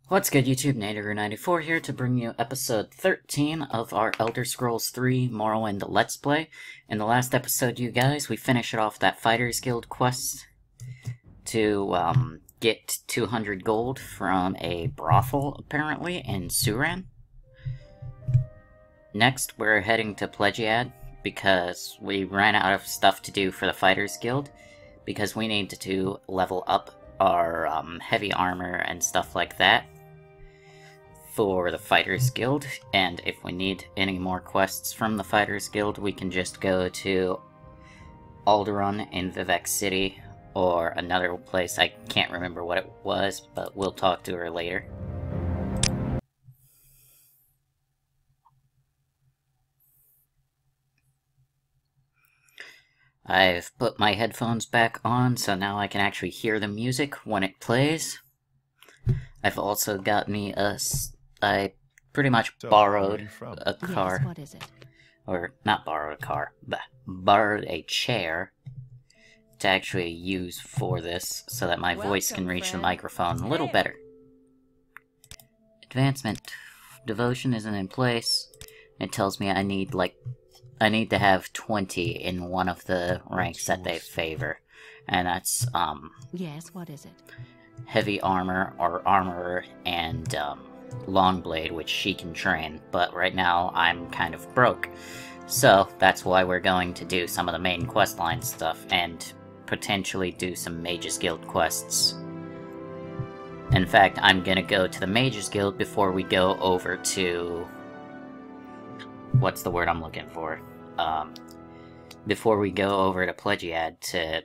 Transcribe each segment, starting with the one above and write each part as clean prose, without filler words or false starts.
What's good, YouTube? Nader94 here to bring you episode 13 of our Elder Scrolls 3 Morrowind Let's Play. In the last episode, you guys, we finished off that Fighters Guild quest to get 200 gold from a brothel, apparently, in Suran. Next, we're heading to Plegiad, because we ran out of stuff to do for the Fighters Guild, because we need to level up our heavy armor and stuff like that for the Fighters Guild, and if we need any more quests from the Fighters Guild, we can just go to Alderaan in Vivec City, or another place, I can't remember what it was, but we'll talk to her later. I've put my headphones back on, so now I can actually hear the music when it plays. I've also got me I pretty much borrowed a car. Yes, what is it? Or, not borrowed a car, but borrowed a chair to actually use for this, so that my voice can reach the microphone a little better. Advancement. Devotion isn't in place. It tells me I need to have 20 in one of the ranks that they favor. And that's, Yes, what is it? heavy armor, or armorer, and, Longblade, which she can train, but right now I'm kind of broke. So, that's why we're going to do some of the main questline stuff, and potentially do some Mages Guild quests. In fact, I'm gonna go to the Mages Guild before we go over to... what's the word I'm looking for? Before we go over to Plegiad to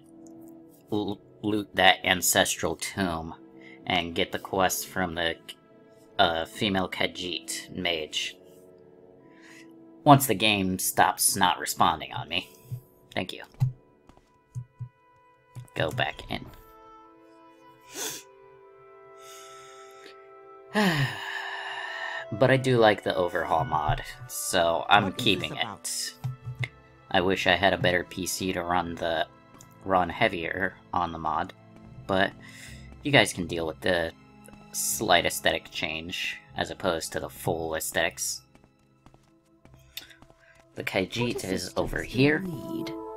loot that ancestral tomb, and get the quest from the female Khajiit mage. Once the game stops not responding on me. Thank you. Go back in. But I do like the overhaul mod, so I'm keeping it. I wish I had a better PC to run heavier on the mod, but you guys can deal with the slight aesthetic change, as opposed to the full aesthetics. The Khajiit is over here.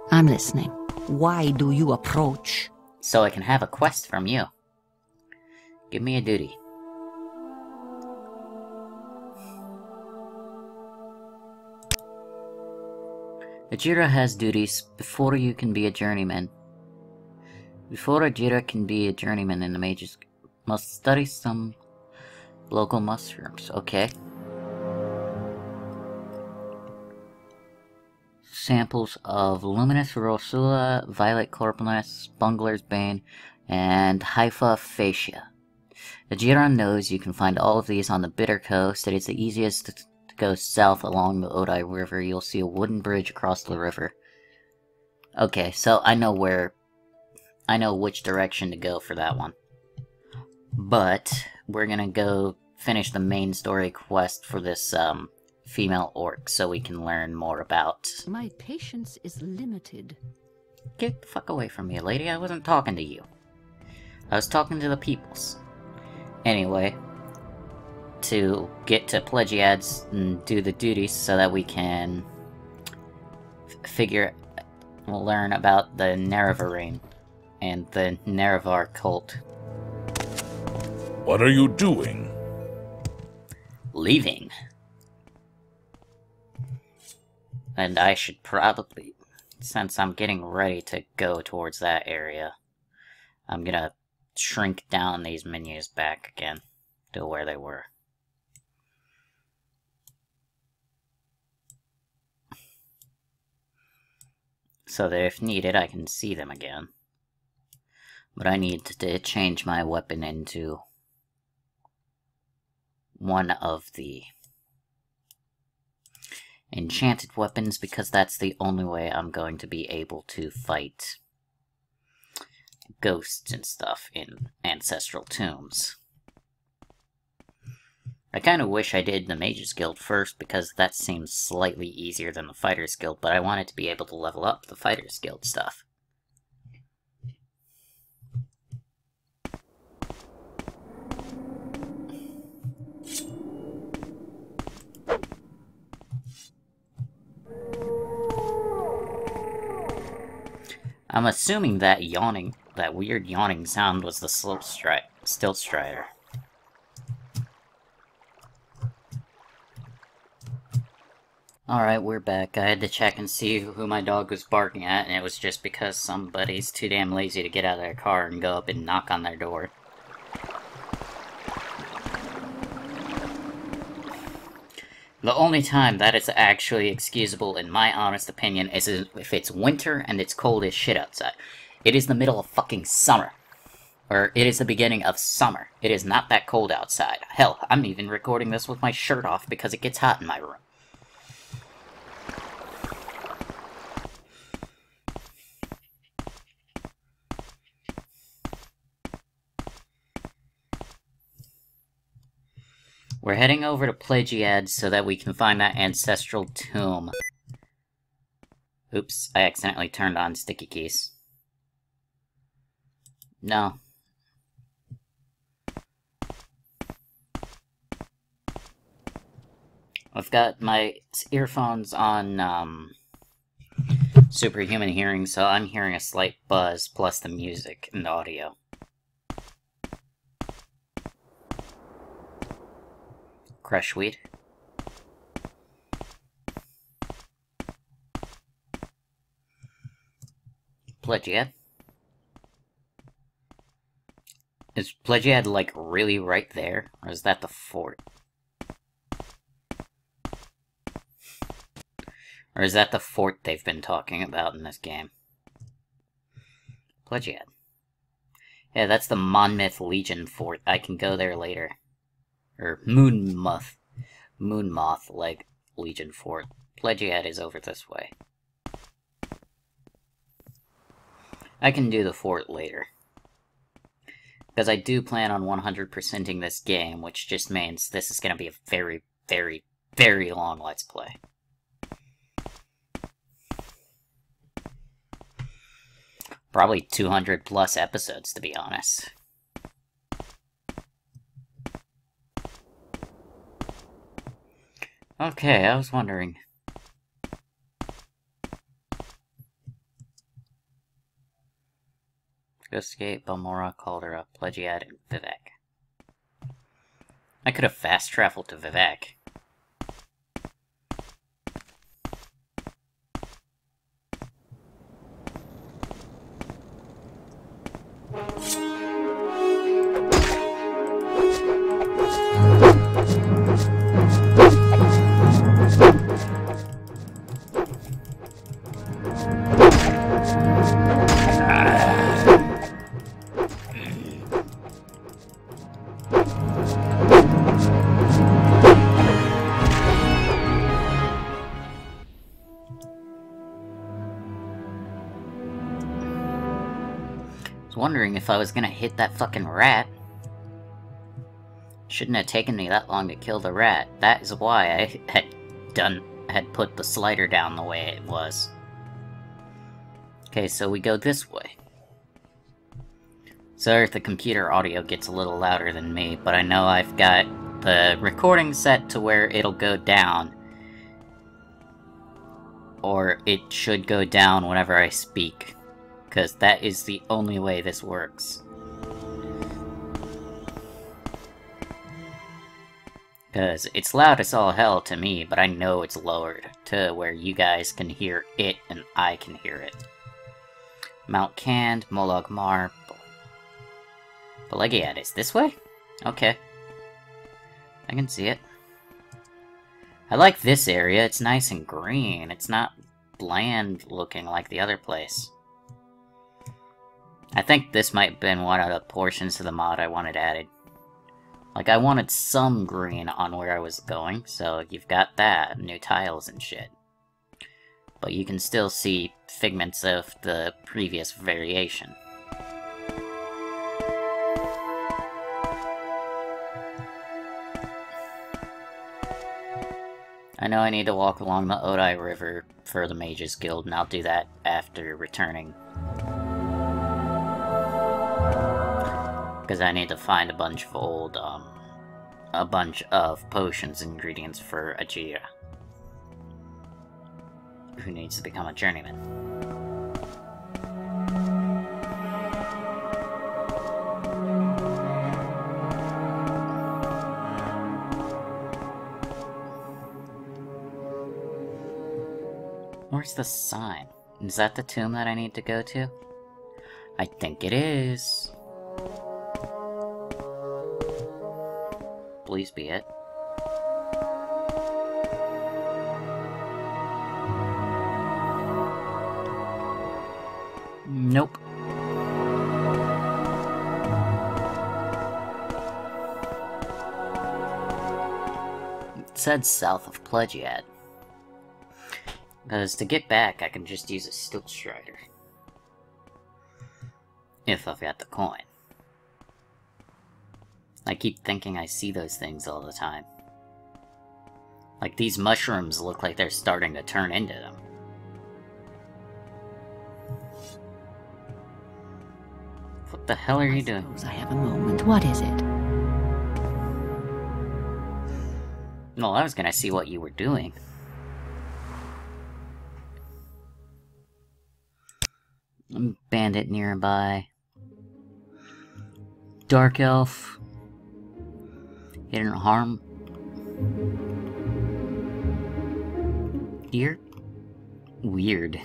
I'm listening. Why do you approach? So I can have a quest from you. Give me a duty. Ajira has duties before you can be a journeyman. Before Ajira can be a journeyman in the Mages, must study some local mushrooms. Okay. Samples of Luminous Rosula, Violet Corpulence, Bungler's Bane, and Haifa Fascia. Ajira knows you can find all of these on the Bitter Coast. It is the easiest to go south along the Odai River. You'll see a wooden bridge across the river. Okay, so I know which direction to go for that one. But we're gonna go finish the main story quest for this female orc, so we can learn more about... My patience is limited. Get the fuck away from me, lady. I wasn't talking to you. I was talking to the peoples. Anyway, to get to Plegiads and do the duties so that we can learn about the Nerevarine and the Nerevar cult. What are you doing? Leaving. And I should probably, since I'm getting ready to go towards that area, I'm gonna shrink down these menus back again to where they were. So that if needed, I can see them again. But I need to change my weapon into one of the enchanted weapons, because that's the only way I'm going to be able to fight ghosts and stuff in ancestral tombs. I kind of wish I did the Mages Guild first, because that seems slightly easier than the Fighters Guild, but I wanted to be able to level up the Fighters Guild stuff. I'm assuming that that weird yawning sound was the Stilt Strider. Alright, we're back. I had to check and see who my dog was barking at, and it was just because somebody's too damn lazy to get out of their car and go up and knock on their door. The only time that is actually excusable, in my honest opinion, is if it's winter and it's cold as shit outside. It is the middle of fucking summer. Or, it is the beginning of summer. It is not that cold outside. Hell, I'm even recording this with my shirt off because it gets hot in my room. We're heading over to Plegiad so that we can find that ancestral tomb. Oops, I accidentally turned on sticky keys. No. I've got my earphones on, superhuman hearing, so I'm hearing a slight buzz plus the music and the audio. Crush weed. Plegiad. Is Plegiad, like, really right there? Or is that the fort? Or is that the fort they've been talking about in this game? Plegiad. Yeah, that's the Monmouth Legion fort. I can go there later. Or Moonmoth Legion fort. Plegiad is over this way. I can do the fort later. Because I do plan on 100%ing this game, which just means this is going to be a very, very, very long Let's Play. Probably 200 plus episodes, to be honest. Okay, I was wondering. Escape, Balmora, Caldera, Plegiad, and Vivek. I could have fast-traveled to Vivek. Wondering if I was gonna hit that fucking rat. Shouldn't have taken me that long to kill the rat. That is why I had put the slider down the way it was. Okay, so we go this way. Sorry if the computer audio gets a little louder than me, but I know I've got the recording set to where it'll go down. Or it should go down whenever I speak. Because that is the only way this works. Because it's loud as all hell to me, but I know it's lowered to where you guys can hear it and I can hear it. Mount Cand, Molag Mar, Plegiad is this way? Okay. I can see it. I like this area, it's nice and green. It's not bland looking like the other place. I think this might have been one of the portions of the mod I wanted added. Like, I wanted some green on where I was going, so you've got that, new tiles and shit. But you can still see figments of the previous variation. I know I need to walk along the Odai River for the Mages Guild, and I'll do that after returning. Because I need to find a bunch of potions and ingredients for Ajira, who needs to become a journeyman. Where's the sign? Is that the tomb that I need to go to? I think it is. Please be it. Nope. It said south of Pledgead. Because to get back, I can just use a Stilt Strider. If I've got the coin. I keep thinking I see those things all the time. Like, these mushrooms look like they're starting to turn into them. What the hell are you doing? I have a moment. What is it? No, I was gonna see what you were doing. Bandit nearby. Dark Elf. Hidden harm. You're weird.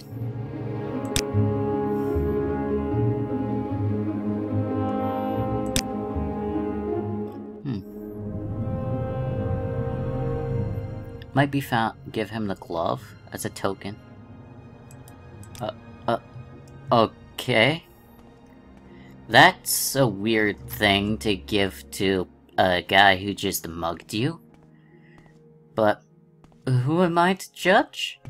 Might be found. Give him the glove as a token. Okay. That's a weird thing to give to a guy who just mugged you. But who am I to judge?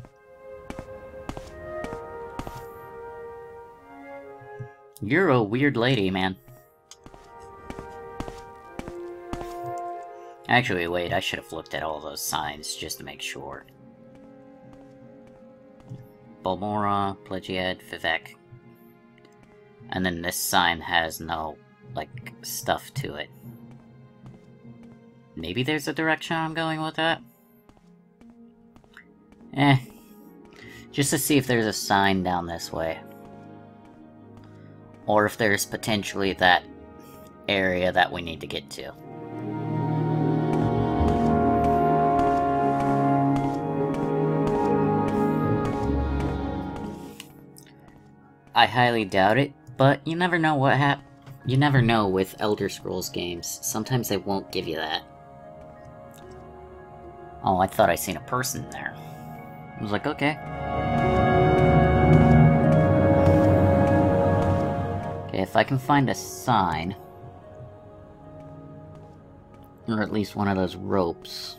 You're a weird lady, man. Actually, wait, I should have looked at all those signs just to make sure. Balmora, Pledgead, Vivek. And then this sign has no, like, stuff to it. Maybe there's a direction I'm going with that? Just to see if there's a sign down this way. Or if there's potentially that area that we need to get to. I highly doubt it, but you never know what you never know with Elder Scrolls games. Sometimes they won't give you that. Oh, I thought I seen a person there. I was like, okay. Okay, if I can find a sign, or at least one of those ropes.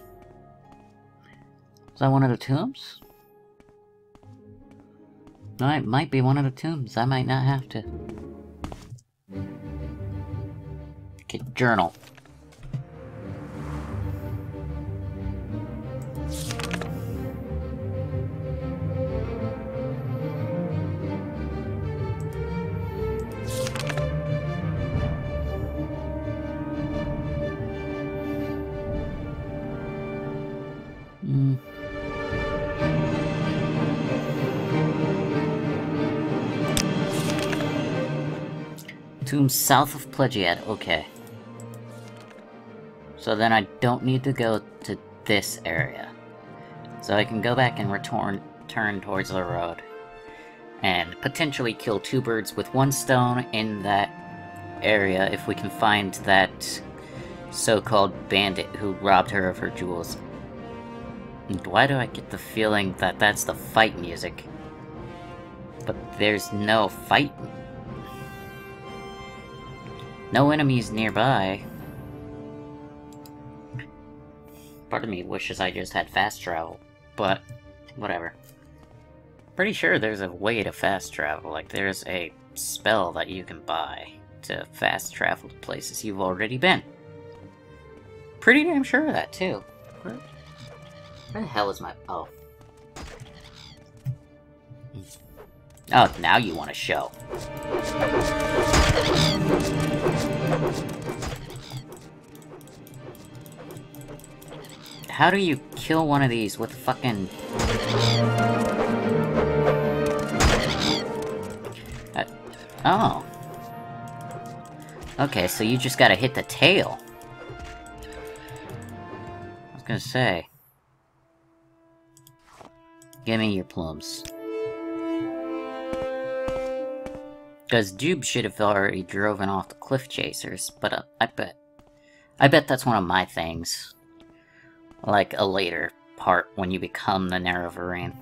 Is that one of the tombs? No, it might be one of the tombs. I might not have to. Okay, journal. Tomb south of Pledgead, okay. So then I don't need to go to this area. So I can go back and turn towards the road. And potentially kill two birds with one stone in that area if we can find that so-called bandit who robbed her of her jewels. And why do I get the feeling that that's the fight music? But there's no fight. No enemies nearby. Part of me wishes I just had fast travel, but whatever. Pretty sure there's a way to fast travel, like there's a spell that you can buy to fast travel to places you've already been. Pretty damn sure of that, too. Where the hell is my... oh. Oh, now you want to show. How do you kill one of these with fucking... oh. Okay, so you just gotta hit the tail. I was gonna say. Give me your plums. Because Jube should have already driven off the cliff chasers, but I bet that's one of my things. Like a later part when you become the Nerevarine,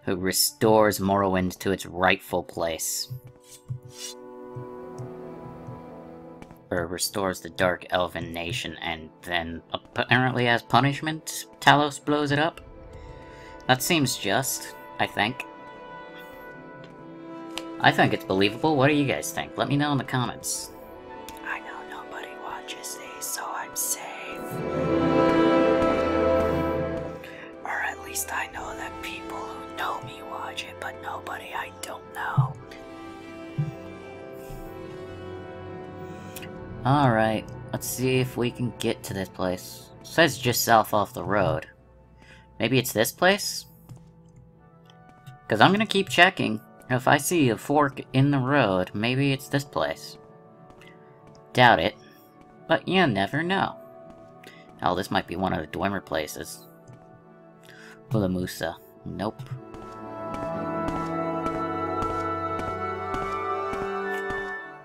who restores Morrowind to its rightful place. Or restores the Dark Elven Nation, and then, apparently as punishment, Talos blows it up? That seems just, I think. I think it's believable. What do you guys think? Let me know in the comments. I know nobody watches these, so I'm safe. Or at least I know that people who know me watch it, but nobody I don't know. Alright, let's see if we can get to this place. It says just south off the road. Maybe it's this place? Because I'm gonna keep checking. If I see a fork in the road, maybe it's this place. Doubt it, but you never know. Hell, this might be one of the Dwemer places. Ulamusa. Nope.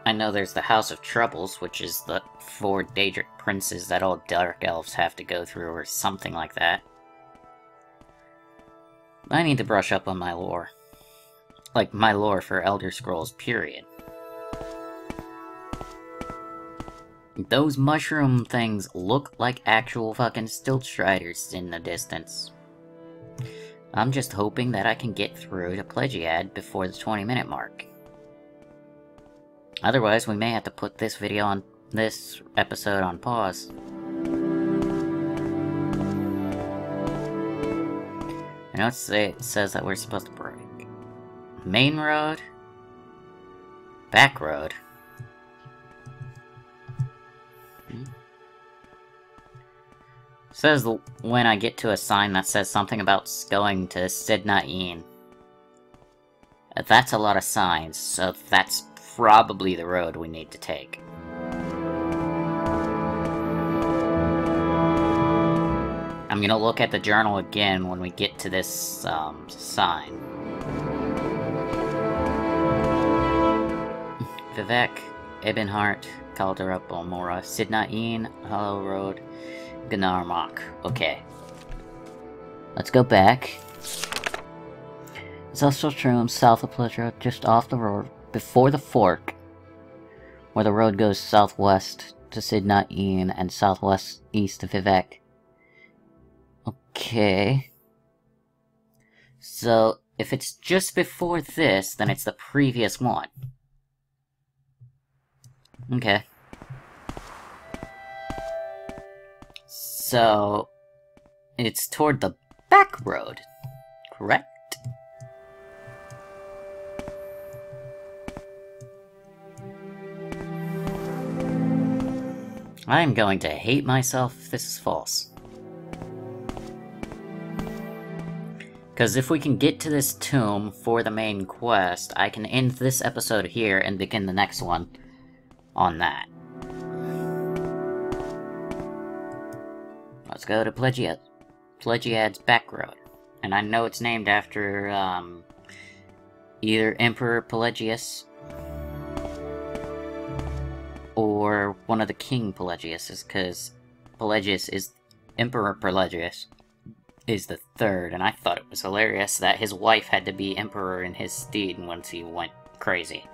I know there's the House of Troubles, which is the 4 Daedric princes that all Dark Elves have to go through, or something like that. I need to brush up on my lore. Like, my lore for Elder Scrolls, period. Those mushroom things look like actual fucking stilt striders in the distance. I'm just hoping that I can get through to Pledgiad before the 20-minute mark. Otherwise, we may have to put this episode on pause. I know it says that we're supposed to break. Main road? Back road? Says when I get to a sign that says something about going to Sidnain. That's a lot of signs, so that's probably the road we need to take. I'm gonna look at the journal again when we get to this sign. Vivek, Ebonheart, Calderup, Almora, Sidnain, Hollow Road, Gnarmok. Okay. Let's go back. It's also true south of Pleasure, just off the road, before the fork, where the road goes southwest to Sidnain and southwest east to Vivek. Okay. So, if it's just before this, then it's the previous one. Okay. So, it's toward the back road, correct? I am going to hate myself if this is false. Because if we can get to this tomb for the main quest, I can end this episode here and begin the next one on that. Let's go to Pledgiad. Pledgiad's back road. And I know it's named after, either Emperor Pelagius or one of the King Pelagiuses, because Emperor Pelagius is the third, and I thought it was hilarious that his wife had to be emperor in his stead once he went crazy.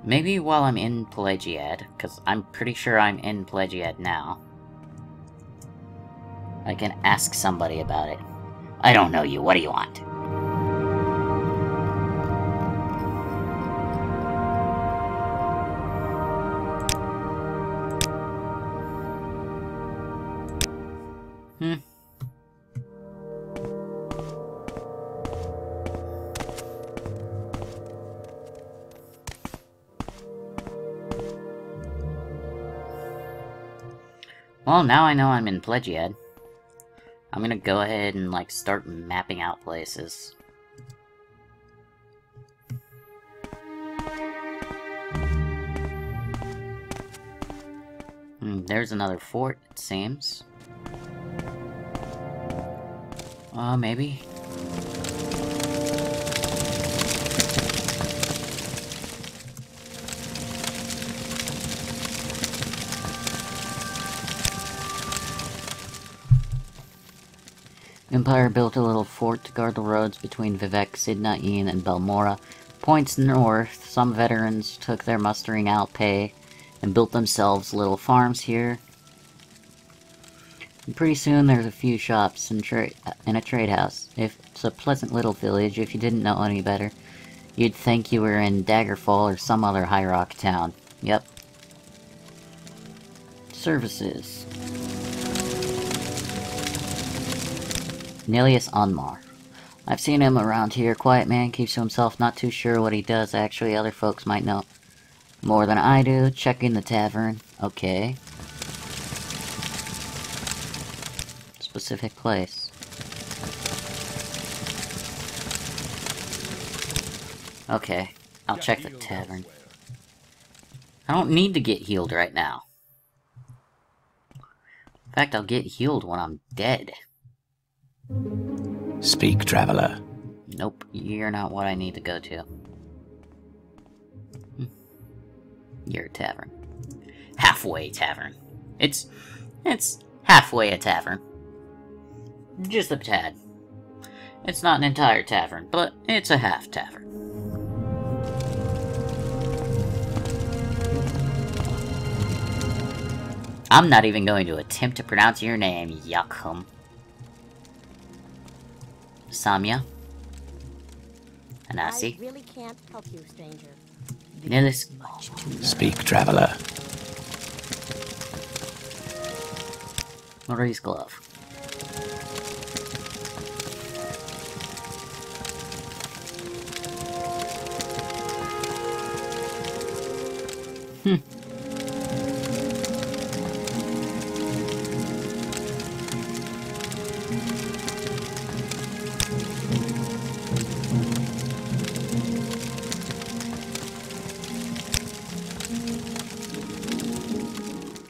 Maybe while I'm in Pelagiad, because I'm pretty sure I'm in Pelagiad now, I can ask somebody about it. I don't know you, what do you want? Well, now I know I'm in Pledgiad. I'm gonna go ahead and, like, start mapping out places. There's another fort, it seems. Maybe. Empire built a little fort to guard the roads between Vivek, Sidnain, and Belmora. Points north, some veterans took their mustering out pay and built themselves little farms here. And pretty soon there's a few shops and a trade house. It's a pleasant little village. If you didn't know any better, you'd think you were in Daggerfall or some other High Rock town. Yep. Services. Nilius Unmar. I've seen him around here. Quiet man, keeps to himself, not too sure what he does. Actually, other folks might know more than I do. Checking the tavern. Okay. Specific place. Okay, I'll check the tavern. I don't need to get healed right now. In fact, I'll get healed when I'm dead. Speak, traveler. Nope, you're not what I need to go to. You're a tavern. Halfway tavern. It's halfway a tavern. Just a tad. It's not an entire tavern, but it's a half tavern. I'm not even going to attempt to pronounce your name, Yakum. Samya? Anasi? I really can't help you, stranger. Nillis? Speak, traveler. Maurice Glove.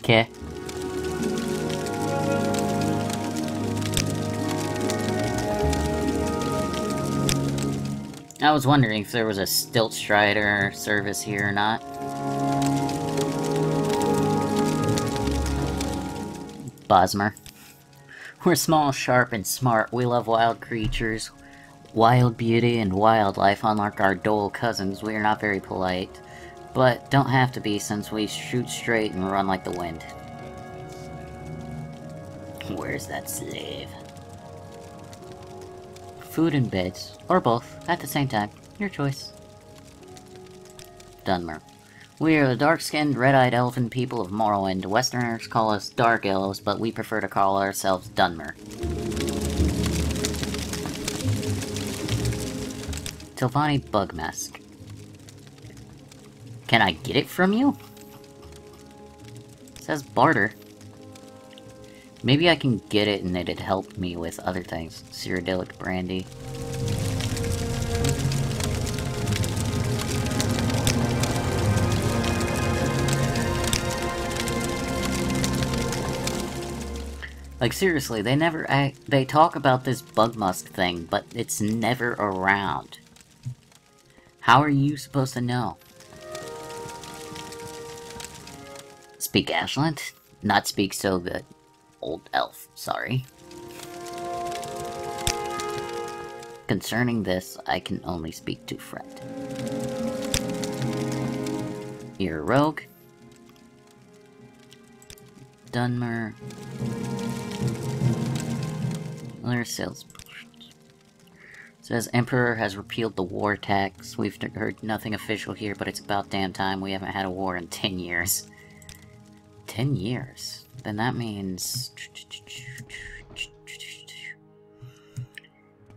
Okay. I was wondering if there was a Stilt Strider service here or not. Bosmer. We're small, sharp, and smart. We love wild creatures, wild beauty, and wildlife. Unlike our dull cousins, we are not very polite. But don't have to be, since we shoot straight and run like the wind. Where's that slave? Food and beds, or both, at the same time. Your choice. Dunmer. We are the dark-skinned, red-eyed elfin people of Morrowind. Westerners call us Dark Elves, but we prefer to call ourselves Dunmer. Tilvani Bugmask. Can I get it from you? It says barter. Maybe I can get it and it'd help me with other things. Cyrodiilic brandy. Like, seriously, they talk about this Bugmusk thing, but it's never around. How are you supposed to know? Speak Ashland? Not speak so good. Old elf, sorry. Concerning this, I can only speak to friend. You're a rogue. Dunmer. Other sales. Says Emperor has repealed the war tax. We've heard nothing official here, but it's about damn time. We haven't had a war in 10 years. 10 years? Then that means...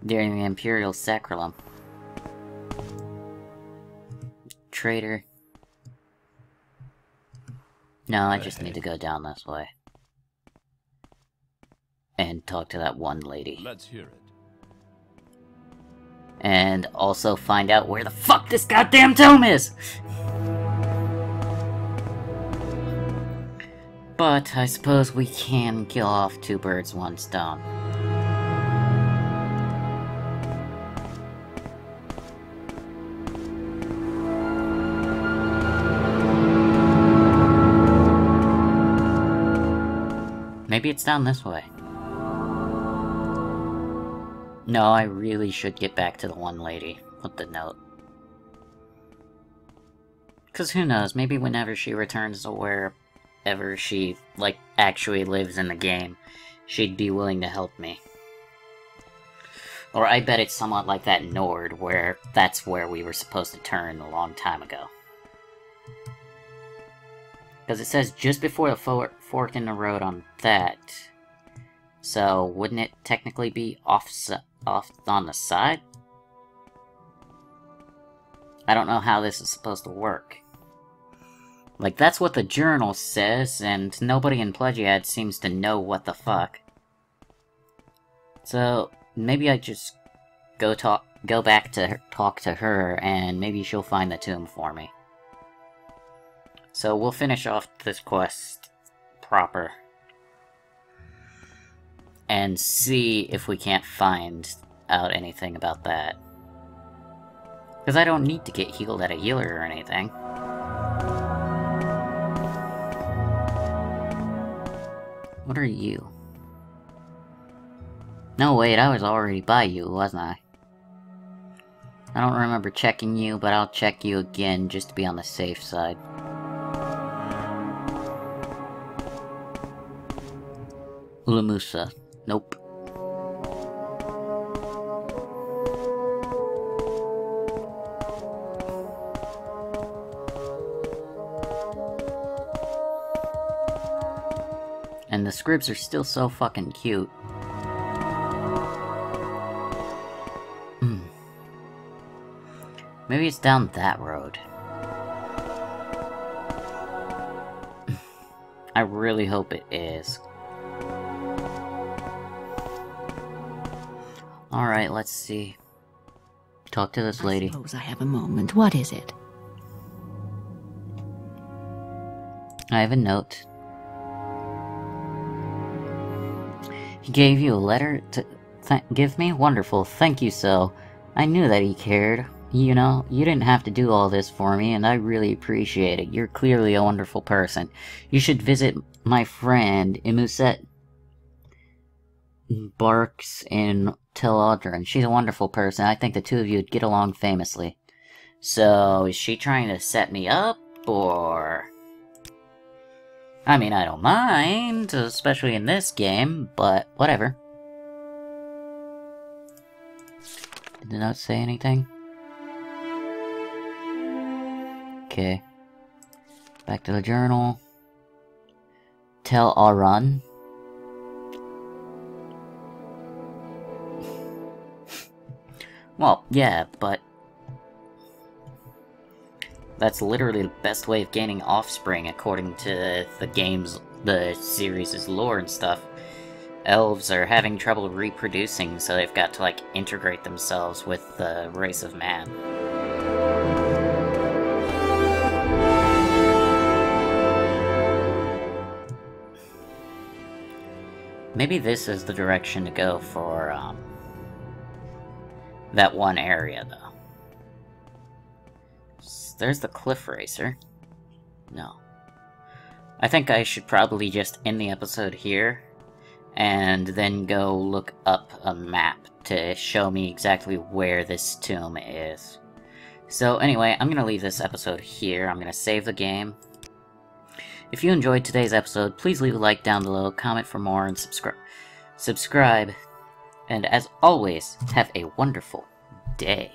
during the Imperial Sacralum. Traitor. No, I just need to go down this way. And talk to that one lady. Let's hear it. And also find out where the fuck this goddamn tome is! But I suppose we can kill off two birds, one stone. Maybe it's down this way. No, I really should get back to the one lady with the note. Because who knows, maybe whenever she returns to wherever she, like, actually lives in the game, she'd be willing to help me. Or I bet it's somewhat like that Nord, where that's where we were supposed to turn a long time ago. Because it says just before the fork in the road on that. So, wouldn't it technically be off on the side? I don't know how this is supposed to work. Like, that's what the journal says, and nobody in Pledgiad seems to know what the fuck. So, maybe I just go back to talk to her, and maybe she'll find the tomb for me. So we'll finish off this quest proper. And see if we can't find out anything about that. Because I don't need to get healed at a healer or anything. What are you? No, wait, I was already by you, wasn't I? I don't remember checking you, but I'll check you again just to be on the safe side. Ulamusa. Nope. And the scribs are still so fucking cute. Maybe it's down that road. I really hope it is. Alright, let's see. Talk to this lady. I suppose I have a moment. What is it? I have a note. He gave you a letter to give me? Wonderful, thank you so. I knew that he cared. You know, you didn't have to do all this for me, and I really appreciate it. You're clearly a wonderful person. You should visit my friend, Imuset Barks in Tel Audron. She's a wonderful person. I think the two of you would get along famously. So, is she trying to set me up, or... I mean, I don't mind, especially in this game, but whatever. Did the note say anything? Okay. Back to the journal. Tel Audron. Well, yeah, but... that's literally the best way of gaining offspring, according to the series' lore and stuff. Elves are having trouble reproducing, so they've got to, like, integrate themselves with the race of man. Maybe this is the direction to go for, that one area, though. There's the cliff racer. No. I think I should probably just end the episode here, and then go look up a map to show me exactly where this tomb is. So anyway, I'm gonna leave this episode here. I'm gonna save the game. If you enjoyed today's episode, please leave a like down below, comment for more, and subscribe. And as always, have a wonderful day.